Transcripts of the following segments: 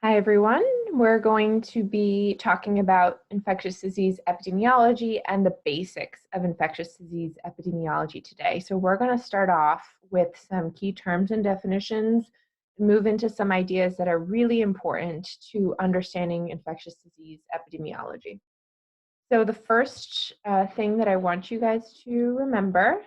Hi, everyone. We're going to be talking about infectious disease epidemiology and the basics of infectious disease epidemiology today. So we're going to start off with some key terms and definitions, move into some ideas that are really important to understanding infectious disease epidemiology. So the first thing that I want you guys to remember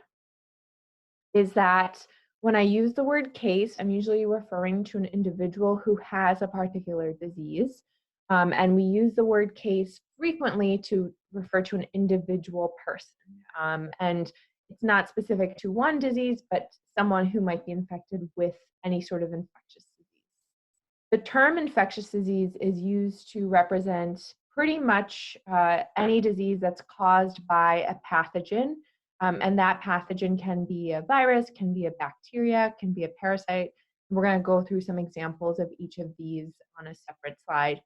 is that when I use the word case, I'm usually referring to an individual who has a particular disease. And we use the word case frequently to refer to an individual person. And it's not specific to one disease, but someone who might be infected with any sort of infectious disease. The term infectious disease is used to represent pretty much any disease that's caused by a pathogen. And that pathogen can be a virus, can be a bacteria, can be a parasite. We're going to go through some examples of each of these on a separate slide.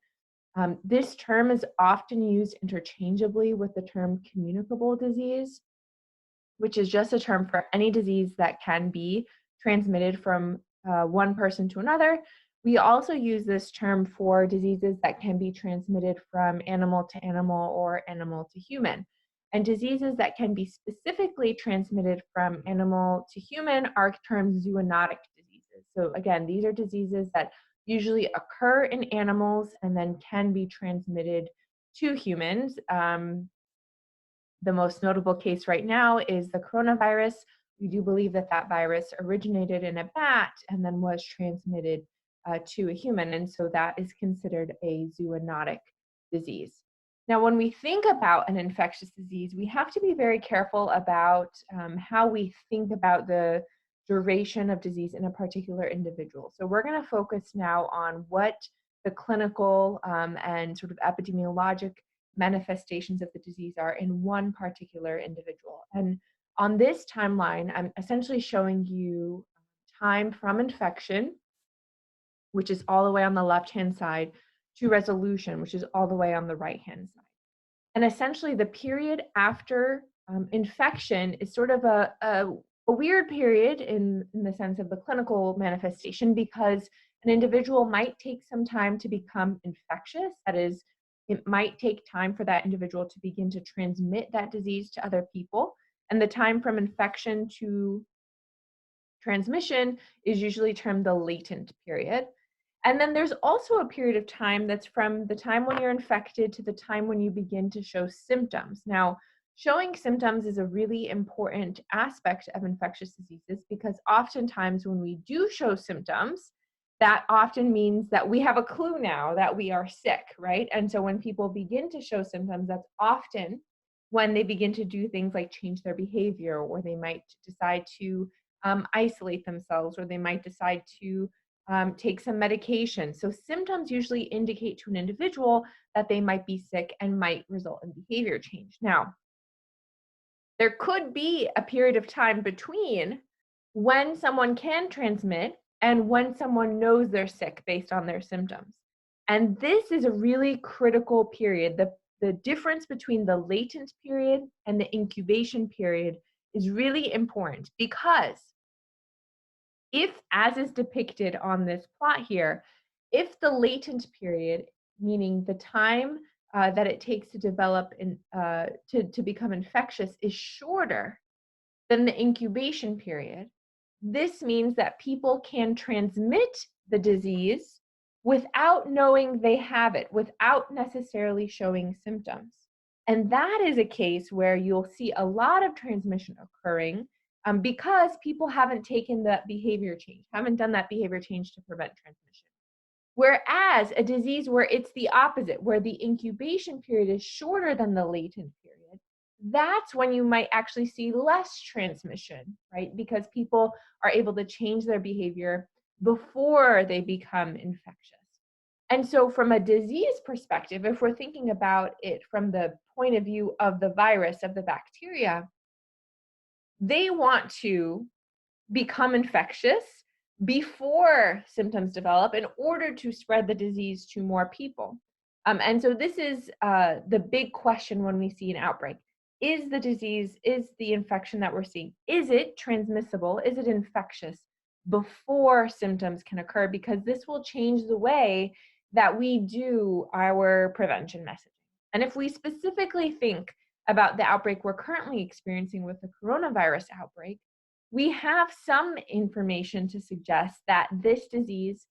This term is often used interchangeably with the term communicable disease, which is just a term for any disease that can be transmitted from one person to another. We also use this term for diseases that can be transmitted from animal to animal or animal to human. And diseases that can be specifically transmitted from animal to human are termed zoonotic diseases. So again, these are diseases that usually occur in animals and then can be transmitted to humans. The most notable case right now is the coronavirus. We do believe that that virus originated in a bat and then was transmitted to a human, and so that is considered a zoonotic disease. Now, when we think about an infectious disease, we have to be very careful about how we think about the duration of disease in a particular individual. So we're going to focus now on what the clinical and sort of epidemiologic manifestations of the disease are in one particular individual. And on this timeline, I'm essentially showing you time from infection, which is all the way on the left-hand side, to resolution, which is all the way on the right-hand side. And essentially the period after infection is sort of a weird period in the sense of the clinical manifestation, because an individual might take some time to become infectious. That is, it might take time for that individual to begin to transmit that disease to other people. And the time from infection to transmission is usually termed the latent period. And then there's also a period of time that's from the time when you're infected to the time when you begin to show symptoms. Now, showing symptoms is a really important aspect of infectious diseases, because oftentimes when we do show symptoms, that often means that we have a clue now that we are sick, right? And so when people begin to show symptoms, that's often when they begin to do things like change their behavior, or they might decide to isolate themselves, or they might decide to take some medication. So symptoms usually indicate to an individual that they might be sick and might result in behavior change. Now, there could be a period of time between when someone can transmit and when someone knows they're sick based on their symptoms. And this is a really critical period. The difference between the latent period and the incubation period is really important, because if, as is depicted on this plot here, if the latent period, meaning the time that it takes to develop and to become infectious, is shorter than the incubation period, this means that people can transmit the disease without knowing they have it, without necessarily showing symptoms. And that is a case where you'll see a lot of transmission occurring because people haven't taken that behavior change, haven't done that behavior change to prevent transmission. Whereas a disease where it's the opposite, where the incubation period is shorter than the latent period, that's when you might actually see less transmission, right? Because people are able to change their behavior before they become infectious. And so from a disease perspective, if we're thinking about it from the point of view of the virus, of the bacteria, they want to become infectious before symptoms develop in order to spread the disease to more people. And so this is the big question when we see an outbreak. Is the disease, is the infection that we're seeing, is it transmissible? Is it infectious before symptoms can occur? Because this will change the way that we do our prevention messaging. And if we specifically think about the outbreak we're currently experiencing with the coronavirus outbreak, we have some information to suggest that this disease,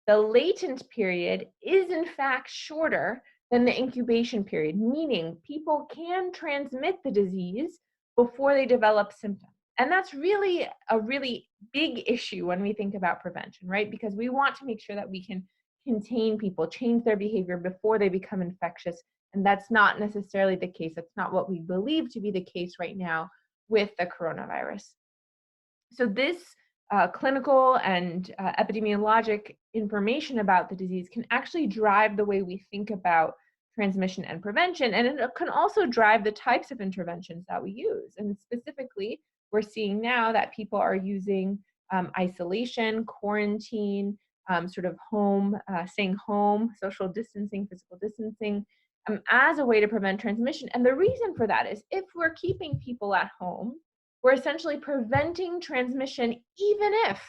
the latent period, is in fact shorter than the incubation period, meaning people can transmit the disease before they develop symptoms. And that's really a really big issue when we think about prevention, right? Because we want to make sure that we can contain people, change their behavior before they become infectious. And that's not necessarily the case. That's not what we believe to be the case right now with the coronavirus. So this clinical and epidemiologic information about the disease can actually drive the way we think about transmission and prevention, and it can also drive the types of interventions that we use. And specifically, we're seeing now that people are using isolation, quarantine, sort of home, staying home, social distancing, physical distancing, as a way to prevent transmission. And the reason for that is if we're keeping people at home, we're essentially preventing transmission even if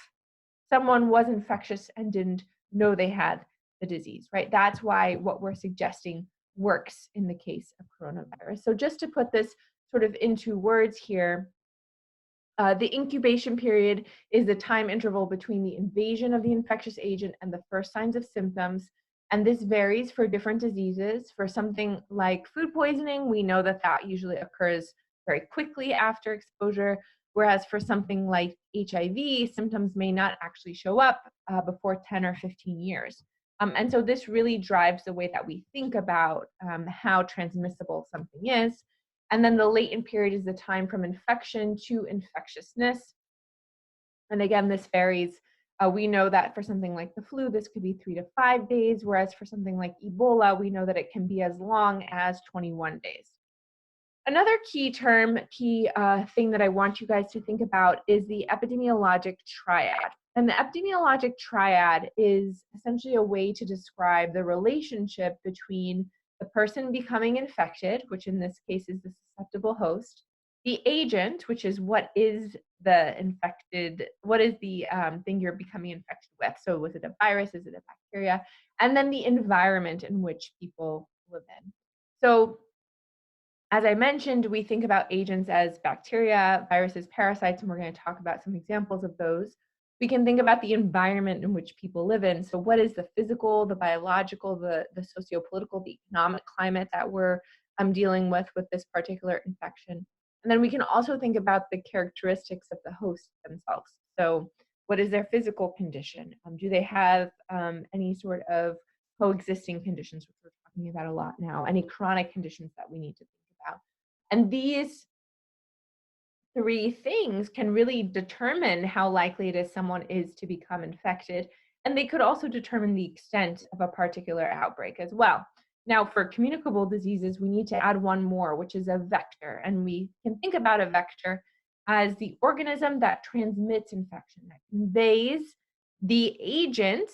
someone was infectious and didn't know they had the disease, right? That's why what we're suggesting works in the case of coronavirus. So just to put this sort of into words here, the incubation period is the time interval between the invasion of the infectious agent and the first signs of symptoms. And this varies for different diseases. For something like food poisoning, we know that that usually occurs very quickly after exposure, whereas for something like HIV, symptoms may not actually show up before 10 or 15 years. And so this really drives the way that we think about how transmissible something is. And then the latent period is the time from infection to infectiousness. And again, this varies. We know that for something like the flu, this could be 3 to 5 days, whereas for something like Ebola, we know that it can be as long as 21 days. Another key term, key thing that I want you guys to think about is the epidemiologic triad. And the epidemiologic triad is essentially a way to describe the relationship between the person becoming infected, which in this case is the susceptible host, the agent, which is what is the infected, what is the thing you're becoming infected with. So was it a virus, is it a bacteria? And then the environment in which people live in. So as I mentioned, we think about agents as bacteria, viruses, parasites, and we're going to talk about some examples of those. We can think about the environment in which people live in. So what is the physical, the biological, the socio-political, the economic climate that we're dealing with this particular infection? And then we can also think about the characteristics of the host themselves. So what is their physical condition? Do they have any sort of coexisting conditions, which we're talking about a lot now, any chronic conditions that we need to think about? And these three things can really determine how likely it is someone is to become infected. And they could also determine the extent of a particular outbreak as well. Now, for communicable diseases, we need to add one more, which is a vector. And we can think about a vector as the organism that transmits infection, that conveys the agent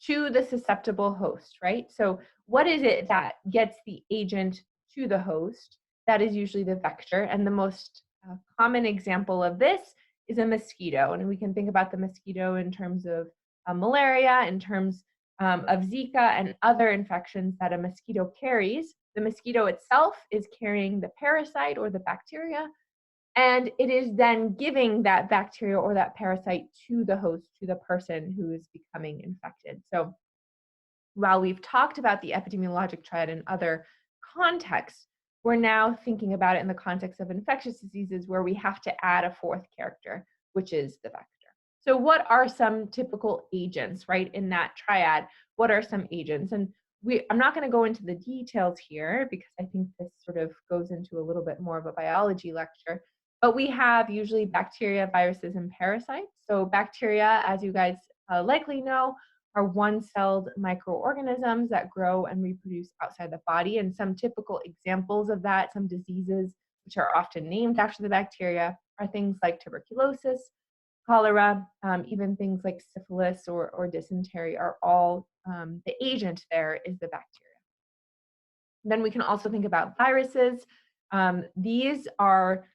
to the susceptible host, right? So what is it that gets the agent to the host? That is usually the vector. And the most common example of this is a mosquito. And we can think about the mosquito in terms of malaria, in terms of Zika and other infections that a mosquito carries. The mosquito itself is carrying the parasite or the bacteria, and it is then giving that bacteria or that parasite to the host, to the person who is becoming infected. So while we've talked about the epidemiologic triad in other contexts, we're now thinking about it in the context of infectious diseases where we have to add a fourth character, which is the vector. So what are some typical agents, right, in that triad? What are some agents? And I'm not going to go into the details here because I think this sort of goes into a little bit more of a biology lecture. But we have usually bacteria, viruses, and parasites. So bacteria, as you guys likely know, are one-celled microorganisms that grow and reproduce outside the body. And some typical examples of that, some diseases which are often named after the bacteria, are things like tuberculosis, cholera, even things like syphilis or dysentery are all, the agent there is the bacteria. Then we can also think about viruses. These are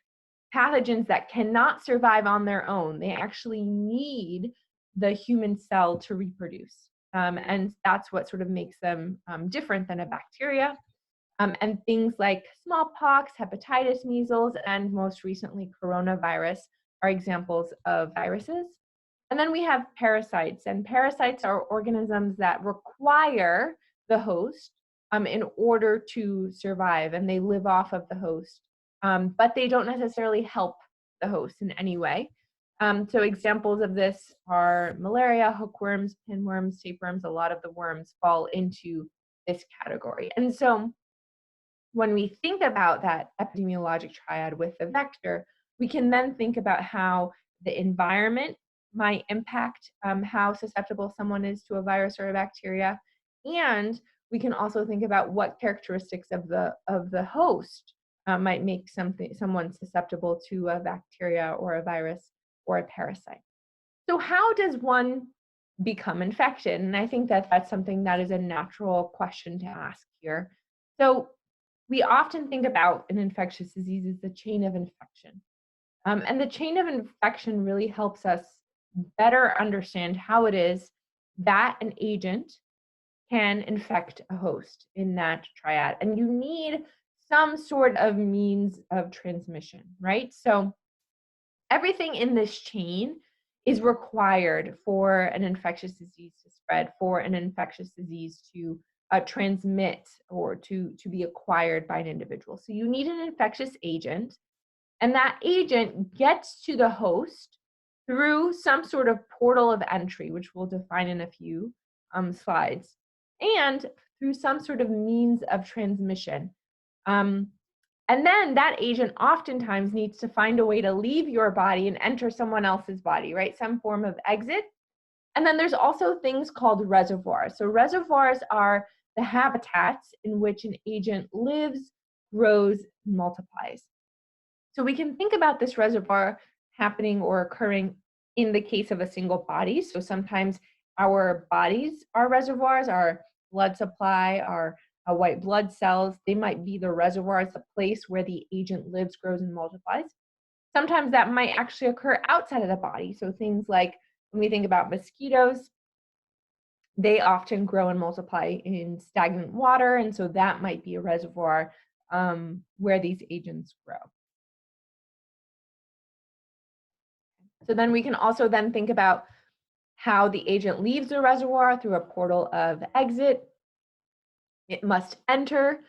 pathogens that cannot survive on their own. They actually need the human cell to reproduce. and that's what sort of makes them different than a bacteria. And things like smallpox, hepatitis, measles, and most recently coronavirus are examples of viruses. And then we have parasites, and parasites are organisms that require the host in order to survive, and they live off of the host, but they don't necessarily help the host in any way. So examples of this are malaria, hookworms, pinworms, tapeworms. A lot of the worms fall into this category. And so when we think about that epidemiologic triad with the vector, we can then think about how the environment might impact how susceptible someone is to a virus or a bacteria. And we can also think about what characteristics of the host might make someone susceptible to a bacteria or a virus or a parasite. So how does one become infected? And I think that that's something that is a natural question to ask here. So we often think about an infectious disease as the chain of infection. And the chain of infection really helps us better understand how it is that an agent can infect a host in that triad. And you need some sort of means of transmission, right? So everything in this chain is required for an infectious disease to spread, for an infectious disease to transmit or to be acquired by an individual. So you need an infectious agent, and that agent gets to the host through some sort of portal of entry, which we'll define in a few slides, and through some sort of means of transmission. And then that agent oftentimes needs to find a way to leave your body and enter someone else's body, right? Some form of exit. And then there's also things called reservoirs. So reservoirs are the habitats in which an agent lives, grows, and multiplies. So we can think about this reservoir happening or occurring in the case of a single body. So sometimes our bodies are reservoirs, our blood supply, our white blood cells, they might be the reservoirs, the place where the agent lives, grows, and multiplies. Sometimes that might actually occur outside of the body. So things like when we think about mosquitoes, they often grow and multiply in stagnant water, and so that might be a reservoir where these agents grow. So then we can also then think about how the agent leaves the reservoir through a portal of exit. It must enter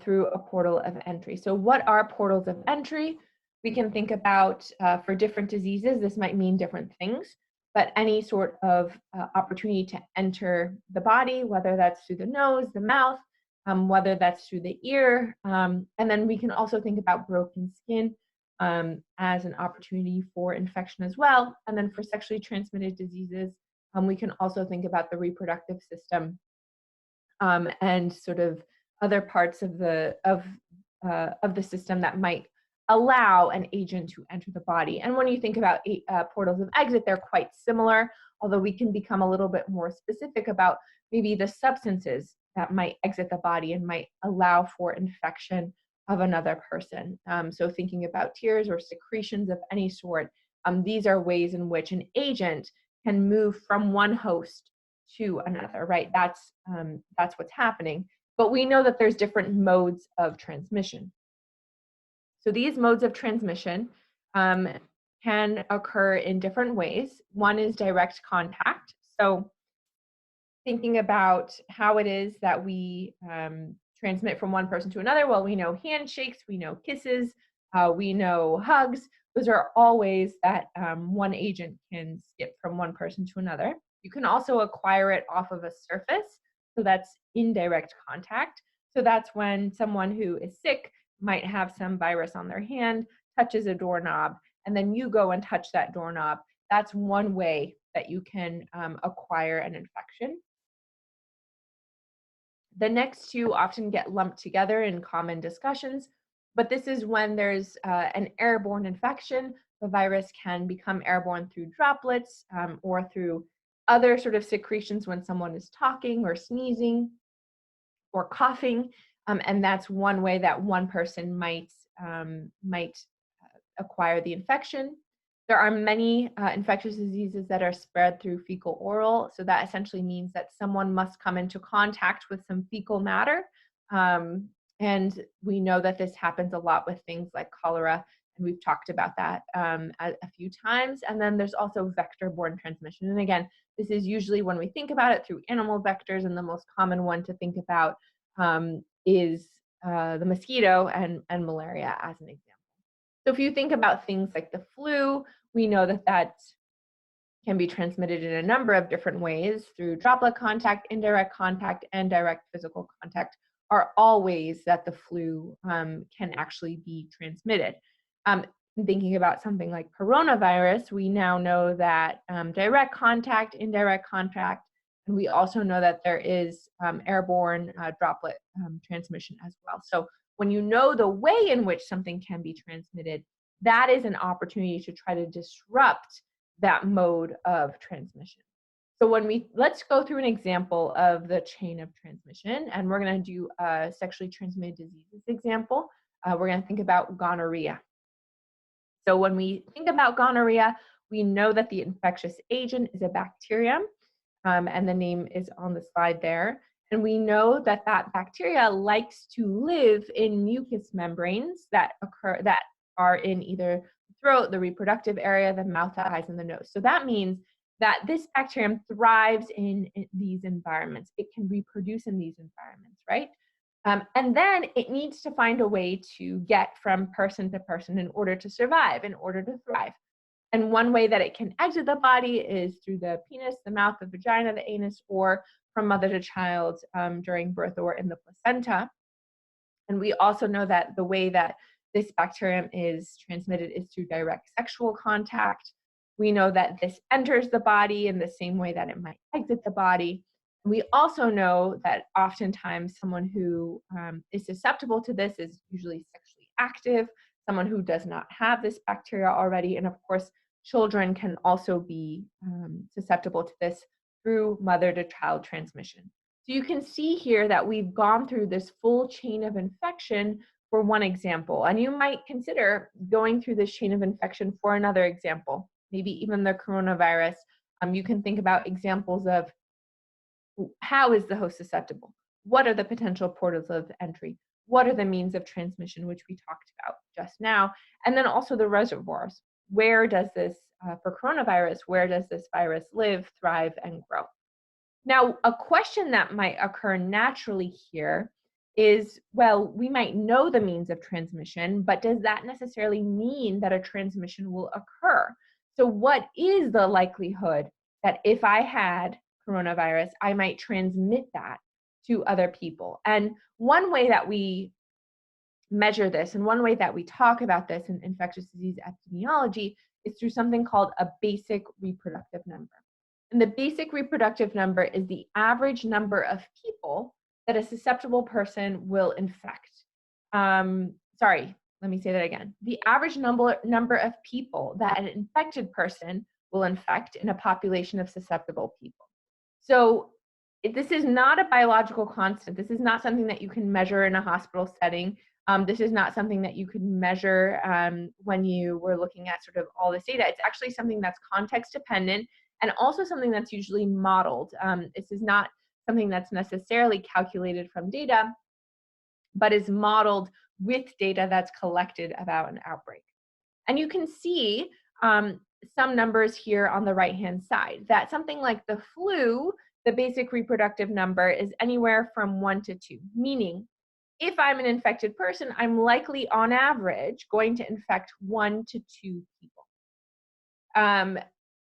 through a portal of entry. So what are portals of entry? We can think about for different diseases, this might mean different things, but any sort of opportunity to enter the body, whether that's through the nose, the mouth, whether that's through the ear. And then we can also think about broken skin as an opportunity for infection as well. And then for sexually transmitted diseases, we can also think about the reproductive system and sort of other parts of the system that might allow an agent to enter the body. And when you think about portals of exit, they're quite similar, although we can become a little bit more specific about maybe the substances that might exit the body and might allow for infection of another person. So thinking about tears or secretions of any sort, these are ways in which an agent can move from one host to another, right? That's what's happening. But we know that there's different modes of transmission. So these modes of transmission can occur in different ways. One is direct contact. So thinking about how it is that we transmit from one person to another, well, we know handshakes, we know kisses, we know hugs. Those are all ways that one agent can skip from one person to another. You can also acquire it off of a surface, so that's indirect contact. So that's when someone who is sick might have some virus on their hand, touches a doorknob, and then you go and touch that doorknob. That's one way that you can acquire an infection. The next two often get lumped together in common discussions, but this is when there's an airborne infection. The virus can become airborne through droplets or through other sort of secretions when someone is talking or sneezing or coughing, and that's one way that one person might acquire the infection. There are many infectious diseases that are spread through fecal oral. So that essentially means that someone must come into contact with some fecal matter. Um, and we know that this happens a lot with things like cholera. And we've talked about that a few times. And then there's also vector-borne transmission. And again, this is usually when we think about it through animal vectors. And the most common one to think about is the mosquito and malaria as an example. So if you think about things like the flu, we know that that can be transmitted in a number of different ways through droplet contact, indirect contact, and direct physical contact are all ways that the flu can actually be transmitted. Thinking about something like coronavirus, we now know that direct contact, indirect contact, and we also know that there is airborne droplet transmission as well. So when you know the way in which something can be transmitted, that is an opportunity to try to disrupt that mode of transmission. So let's go through an example of the chain of transmission, and we're going to do a sexually transmitted diseases example. We're going to think about gonorrhea. So when we think about gonorrhea, we know that the infectious agent is a bacterium, and the name is on the slide there. And we know that that bacteria likes to live in mucous membranes that are in either the throat, the reproductive area, the mouth, the eyes, and the nose. So that means that this bacterium thrives in these environments. It can reproduce in these environments, right? And then it needs to find a way to get from person to person in order to survive, in order to thrive. And one way that it can exit the body is through the penis, the mouth, the vagina, the anus, or from mother to child during birth or in the placenta. And we also know that the way that this bacterium is transmitted is through direct sexual contact. We know that this enters the body in the same way that it might exit the body. We also know that oftentimes someone who is susceptible to this is usually sexually active, someone who does not have this bacteria already. And of course, children can also be susceptible to this through mother to child transmission. So you can see here that we've gone through this full chain of infection for one example, and you might consider going through this chain of infection for another example, maybe even the coronavirus. You can think about examples of how is the host susceptible? What are the potential portals of entry? What are the means of transmission, which we talked about just now? And then also the reservoirs. Where does this, for coronavirus, where does this virus live, thrive, and grow? Now, a question that might occur naturally here is, well, we might know the means of transmission, but does that necessarily mean that a transmission will occur? So what is the likelihood that if I had coronavirus, I might transmit that to other people? And one way that we measure this, and one way that we talk about this in infectious disease epidemiology, is through something called a basic reproductive number. And the basic reproductive number is the average number of people that a susceptible person will infect. Sorry, let me say that again. The average number of people that an infected person will infect in a population of susceptible people. So this is not a biological constant. This is not something that you can measure in a hospital setting. This is not something that you could measure when you were looking at sort of all this data. It's actually something that's context dependent and also something that's usually modeled. This is not something that's necessarily calculated from data, but is modeled with data that's collected about an outbreak. And you can see some numbers here on the right-hand side, that something like the flu, the basic reproductive number is anywhere from 1 to 2, meaning if I'm an infected person, I'm likely on average going to infect 1 to 2 people.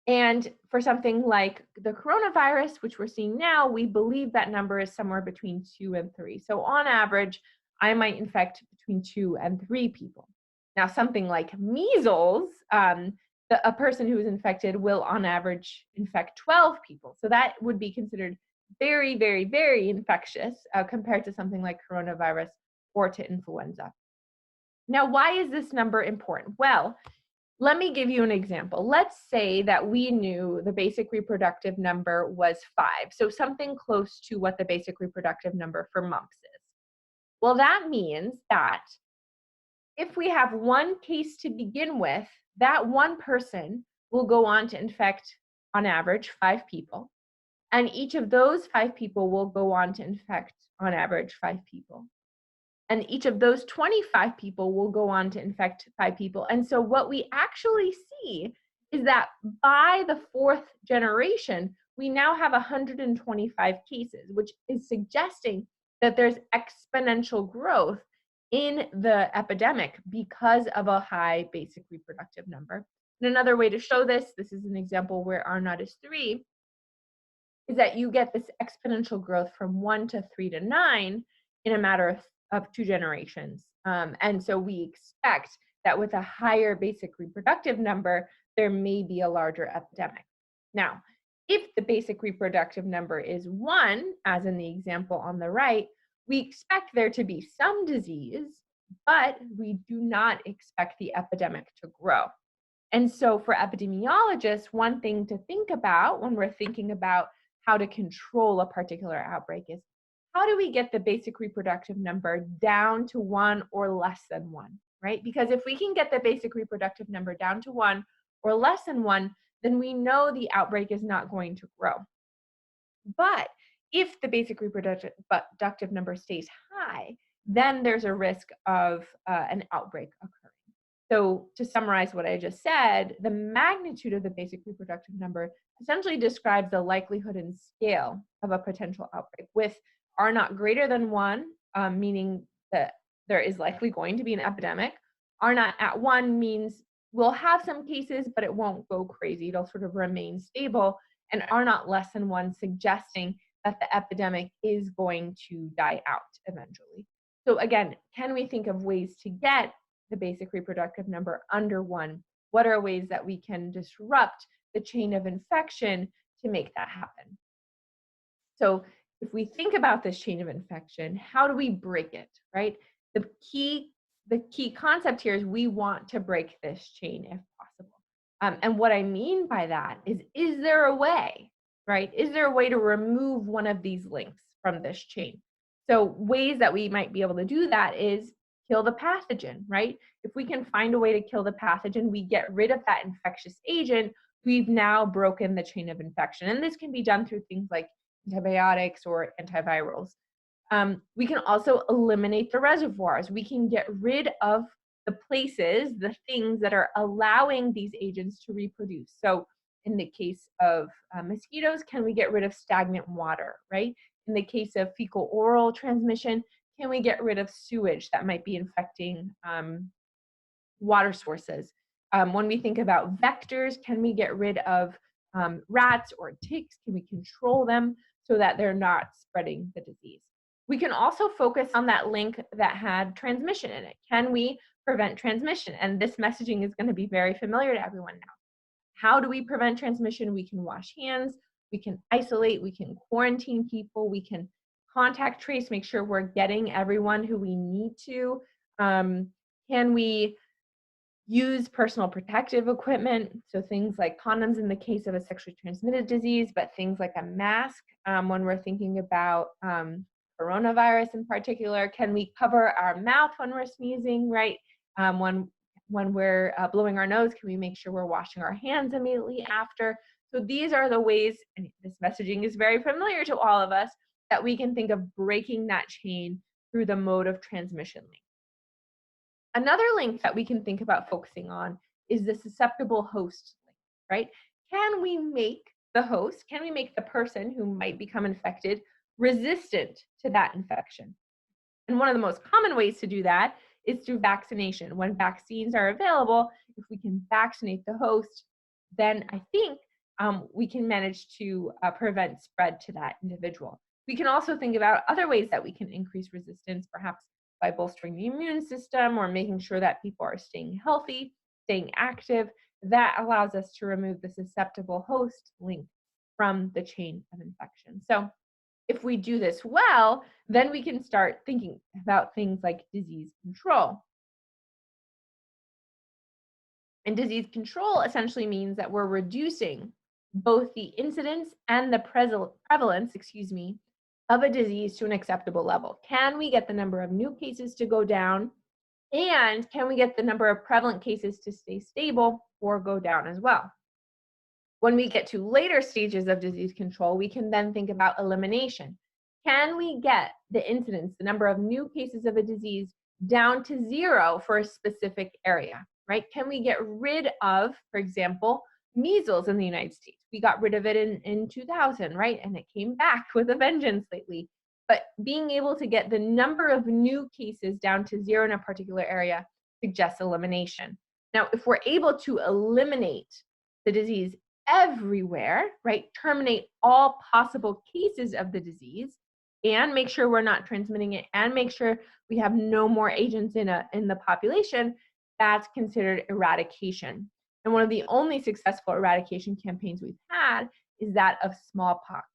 And for something like the coronavirus, which we're seeing now, we believe that number is somewhere between 2 and 3. So on average, I might infect between 2 and 3 people. Now, something like measles, a person who is infected will on average infect 12 people. So that would be considered very, very, very infectious compared to something like coronavirus or to influenza. Now, why is this number important? Well, let me give you an example. Let's say that we knew the basic reproductive number was 5, so something close to what the basic reproductive number for mumps is. Well, that means that if we have one case to begin with, that one person will go on to infect, on average, 5 people. And each of those 5 people will go on to infect, on average, 5 people. And each of those 25 people will go on to infect 5 people. And so what we actually see is that by the 4th generation, we now have 125 cases, which is suggesting that there's exponential growth in the epidemic because of a high basic reproductive number. And another way to show this is an example where R naught is 3, is that you get this exponential growth from 1 to 3 to 9 in a matter of 2 generations. And so we expect that with a higher basic reproductive number, there may be a larger epidemic. Now, if the basic reproductive number is 1, as in the example on the right, we expect there to be some disease, but we do not expect the epidemic to grow. And so for epidemiologists, one thing to think about when we're thinking about how to control a particular outbreak is, how do we get the basic reproductive number down to 1 or less than 1, right? Because if we can get the basic reproductive number down to 1 or less than 1, then we know the outbreak is not going to grow. But if the basic reproductive number stays high, then there's a risk of an outbreak occurring. So to summarize what I just said, the magnitude of the basic reproductive number essentially describes the likelihood and scale of a potential outbreak, with R naught greater than 1, meaning that there is likely going to be an epidemic. R naught at 1 means we'll have some cases, but it won't go crazy. It'll sort of remain stable. And R naught less than 1 suggesting that the epidemic is going to die out eventually. So again, can we think of ways to get the basic reproductive number under 1? What are ways that we can disrupt the chain of infection to make that happen? So if we think about this chain of infection, how do we break it, right? The key concept here is we want to break this chain if possible. And what I mean by that is there a way, right? Is there a way to remove one of these links from this chain? So ways that we might be able to do that is kill the pathogen, right? If we can find a way to kill the pathogen, we get rid of that infectious agent, we've now broken the chain of infection. And this can be done through things like antibiotics or antivirals. We can also eliminate the reservoirs. We can get rid of the places, the things that are allowing these agents to reproduce. So in the case of mosquitoes, can we get rid of stagnant water, right? In the case of fecal-oral transmission, can we get rid of sewage that might be infecting water sources? When we think about vectors, can we get rid of rats or ticks? Can we control them so that they're not spreading the disease? We can also focus on that link that had transmission in it. Can we prevent transmission? And this messaging is going to be very familiar to everyone now. How do we prevent transmission? We can wash hands, we can isolate, we can quarantine people, we can contact trace, make sure we're getting everyone who we need to. Can we use personal protective equipment? So things like condoms in the case of a sexually transmitted disease, but things like a mask when we're thinking about coronavirus in particular. Can we cover our mouth when we're sneezing, right? When we're blowing our nose, can we make sure we're washing our hands immediately after? So these are the ways, and this messaging is very familiar to all of us, that we can think of breaking that chain through the mode of transmission link. Another link that we can think about focusing on is the susceptible host link, right? Can we make the host, can we make the person who might become infected resistant to that infection? And one of the most common ways to do that is through vaccination. When vaccines are available, if we can vaccinate the host, then I think we can manage to prevent spread to that individual. We can also think about other ways that we can increase resistance, perhaps by bolstering the immune system or making sure that people are staying healthy, staying active. That allows us to remove the susceptible host link from the chain of infection. So if we do this well, then we can start thinking about things like disease control. And disease control essentially means that we're reducing both the incidence and the prevalence, of a disease to an acceptable level. Can we get the number of new cases to go down? And can we get the number of prevalent cases to stay stable or go down as well? When we get to later stages of disease control, we can then think about elimination. Can we get the incidence, the number of new cases of a disease, down to 0 for a specific area, right? Can we get rid of, for example, measles in the United States? We got rid of it in 2000, right? And it came back with a vengeance lately. But being able to get the number of new cases down to 0 in a particular area suggests elimination. Now, if we're able to eliminate the disease everywhere, right? Terminate all possible cases of the disease and make sure we're not transmitting it and make sure we have no more agents in the population, that's considered eradication. And one of the only successful eradication campaigns we've had is that of smallpox.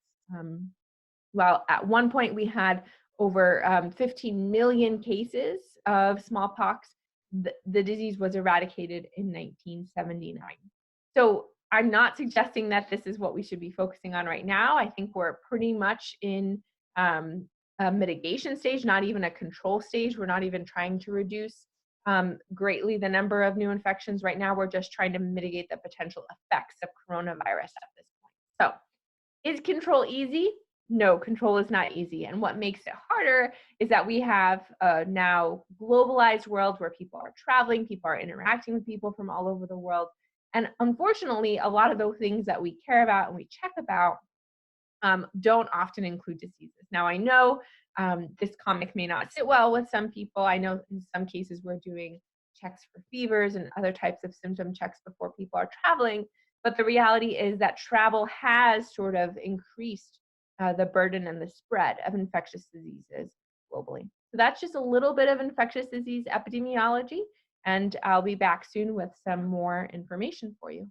Well, at one point we had over 15 million cases of smallpox. The disease was eradicated in 1979. So I'm not suggesting that this is what we should be focusing on right now. I think we're pretty much in a mitigation stage, not even a control stage. We're not even trying to reduce greatly the number of new infections. Right now, we're just trying to mitigate the potential effects of coronavirus at this point. So is control easy? No, control is not easy. And what makes it harder is that we have a now globalized world where people are traveling, people are interacting with people from all over the world. And unfortunately, a lot of those things that we care about and we check about don't often include diseases. Now, I know this comic may not sit well with some people. I know in some cases we're doing checks for fevers and other types of symptom checks before people are traveling. But the reality is that travel has sort of increased the burden and the spread of infectious diseases globally. So that's just a little bit of infectious disease epidemiology. And I'll be back soon with some more information for you.